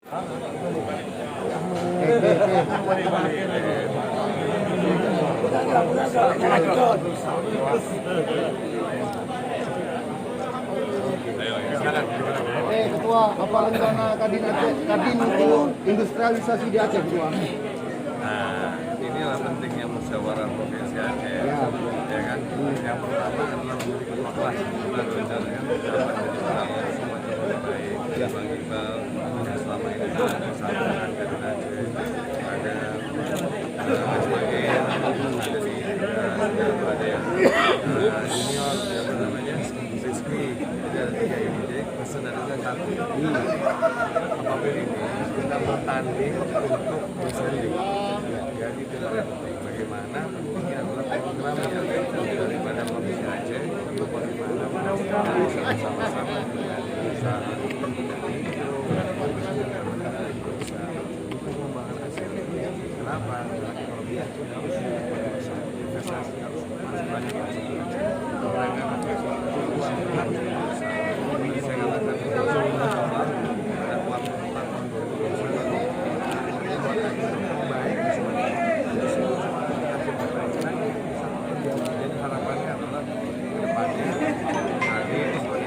Ketua, apa rencana Kadin untuk industrialisasi di Aceh, Ketua? Nah, inilah pentingnya musyawarah provinsi Aceh, ya kan? Yang pertama adalah kelas rencananya bersama dari saya semacam baik Bang Iqbal yang selama ini sudah bersama Kadin Aceh, ada Ismail, ada yang junior, apa namanya, Rizky, ada 3 ini, jadi kesenangannya satu. Apapun ini kita bertanding untuk bersanding. Jadi itu bagaimana pentingnya adalah program yang daripada provinsi Aceh untuk bagaimana bisa bersama-sama dengan usaha